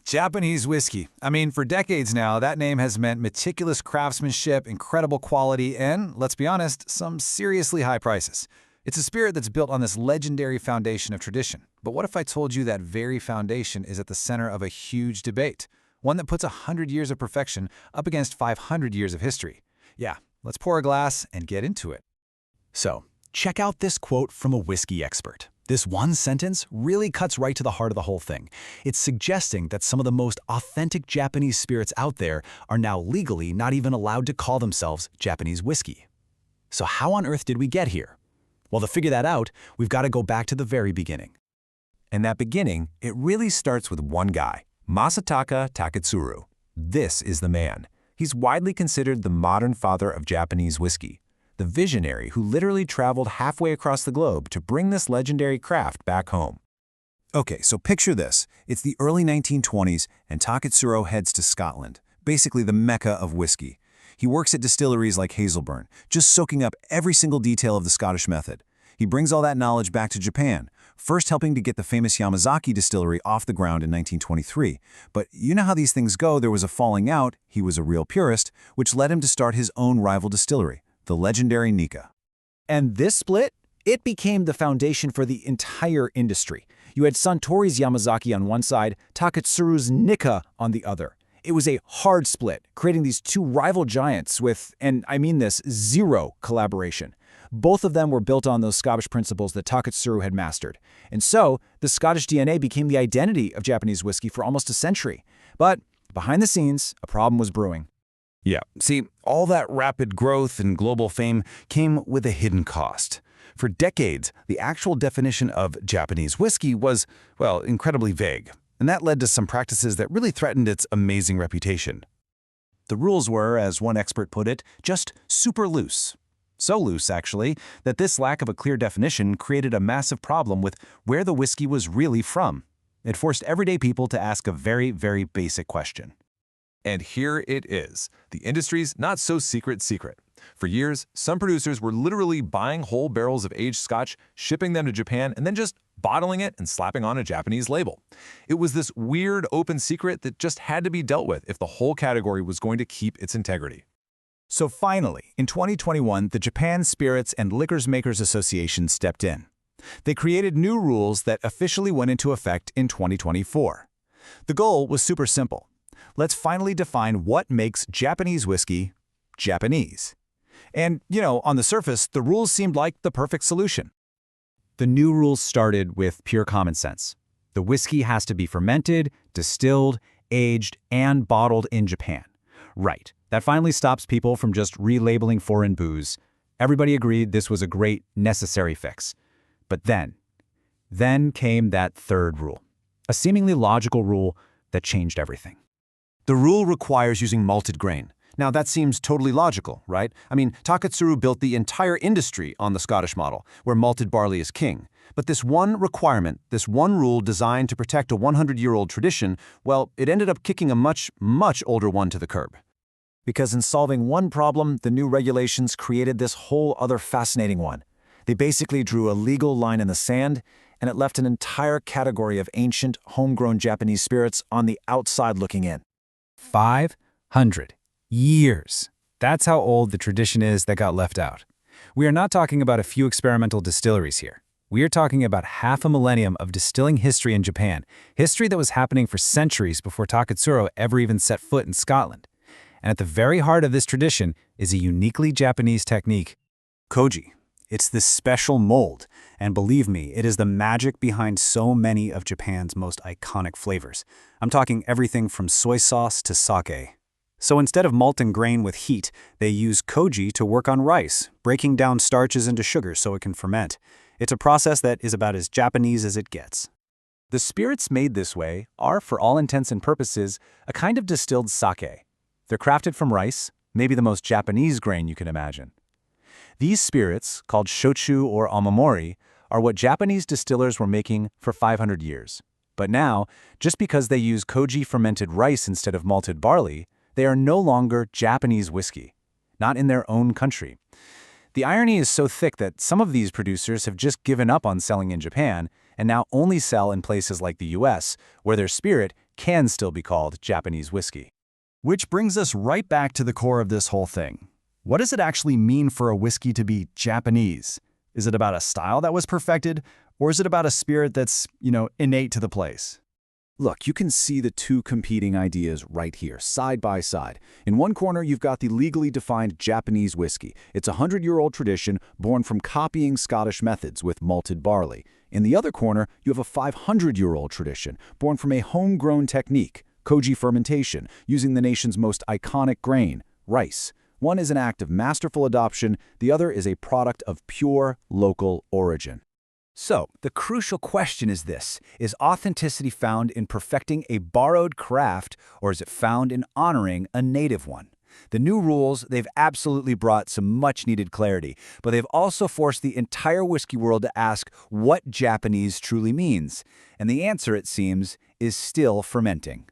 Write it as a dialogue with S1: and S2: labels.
S1: Japanese whiskey. I mean, for decades now, that name has meant meticulous craftsmanship, incredible quality, and, let's be honest, some seriously high prices. It's a spirit that's built on this legendary foundation of tradition. But what if I told you that very foundation is at the center of a huge debate? One that puts 100 years of perfection up against 500 years of history. Yeah, let's pour a glass and get into it.
S2: So, check out this quote from a whiskey expert. This one sentence really cuts right to the heart of the whole thing. It's suggesting that some of the most authentic Japanese spirits out there are now legally not even allowed to call themselves Japanese whiskey. So how on earth did we get here? Well, to figure that out, we've got to go back to the very beginning.
S3: And that beginning, it really starts with one guy, Masataka Taketsuru. This is the man. He's widely considered the modern father of Japanese whiskey, the visionary who literally traveled halfway across the globe to bring this legendary craft back home. Okay, so picture this. It's the early 1920s, and Taketsuru heads to Scotland, basically the mecca of whiskey. He works at distilleries like Hazelburn, just soaking up every single detail of the Scottish method. He brings all that knowledge back to Japan, first helping to get the famous Yamazaki distillery off the ground in 1923. But you know how these things go, there was a falling out, he was a real purist, which led him to start his own rival distillery, the legendary Nikka.
S2: And this split? It became the foundation for the entire industry. You had Suntory's Yamazaki on one side, Taketsuru's Nikka on the other. It was a hard split, creating these two rival giants with, and I mean this, zero collaboration. Both of them were built on those Scottish principles that Taketsuru had mastered. And so, the Scottish DNA became the identity of Japanese whiskey for almost a century. But behind the scenes, a problem was brewing.
S4: Yeah, see, all that rapid growth and global fame came with a hidden cost. For decades, the actual definition of Japanese whiskey was, well, incredibly vague. And that led to some practices that really threatened its amazing reputation.
S3: The rules were, as one expert put it, just super loose. So loose, actually, that this lack of a clear definition created a massive problem with where the whiskey was really from. It forced everyday people to ask a very, very basic question.
S5: And here it is, the industry's not-so-secret secret. For years, some producers were literally buying whole barrels of aged scotch, shipping them to Japan, and then just bottling it and slapping on a Japanese label. It was this weird open secret that just had to be dealt with if the whole category was going to keep its integrity.
S2: So finally, in 2021, the Japan Spirits and Liquors Makers Association stepped in. They created new rules that officially went into effect in 2024. The goal was super simple. Let's finally define what makes Japanese whiskey Japanese. And, on the surface, the rules seemed like the perfect solution. The new rules started with pure common sense. The whiskey has to be fermented, distilled, aged, and bottled in Japan. Right. That finally stops people from just relabeling foreign booze. Everybody agreed this was a great, necessary fix. But then came that third rule. A seemingly logical rule that changed everything.
S3: The rule requires using malted grain. Now, that seems totally logical, right? I mean, Taketsuru built the entire industry on the Scottish model, where malted barley is king. But this one requirement, this one rule designed to protect a 100-year-old tradition, well, it ended up kicking a much, much older one to the curb. Because in solving one problem, the new regulations created this whole other fascinating one. They basically drew a legal line in the sand, and it left an entire category of ancient, homegrown Japanese spirits on the outside looking in.
S2: 500 years. That's how old the tradition is that got left out. We are not talking about a few experimental distilleries here. We are talking about half a millennium of distilling history in Japan, history that was happening for centuries before Taketsuru ever even set foot in Scotland. And at the very heart of this tradition is a uniquely Japanese technique.
S3: Koji. It's this special mold, and believe me, it is the magic behind so many of Japan's most iconic flavors. I'm talking everything from soy sauce to sake. So instead of malting grain with heat, they use koji to work on rice, breaking down starches into sugar so it can ferment. It's a process that is about as Japanese as it gets. The spirits made this way are, for all intents and purposes, a kind of distilled sake. They're crafted from rice, maybe the most Japanese grain you can imagine. These spirits, called shochu or amamori, are what Japanese distillers were making for 500 years. But now, just because they use koji fermented rice instead of malted barley, they are no longer Japanese whiskey, not in their own country. The irony is so thick that some of these producers have just given up on selling in Japan and now only sell in places like the US, where their spirit can still be called Japanese whiskey.
S2: Which brings us right back to the core of this whole thing. What does it actually mean for a whiskey to be Japanese? Is it about a style that was perfected, or is it about a spirit that's, innate to the place?
S6: Look, you can see the two competing ideas right here, side by side. In one corner, you've got the legally defined Japanese whiskey. It's a 100-year-old tradition born from copying Scottish methods with malted barley. In the other corner, you have a 500-year-old tradition born from a homegrown technique, koji fermentation, using the nation's most iconic grain, rice. One is an act of masterful adoption, the other is a product of pure local origin.
S3: So, the crucial question is this: is authenticity found in perfecting a borrowed craft, or is it found in honoring a native one? The new rules, they've absolutely brought some much-needed clarity, but they've also forced the entire whiskey world to ask what Japanese truly means. And the answer, it seems, is still fermenting.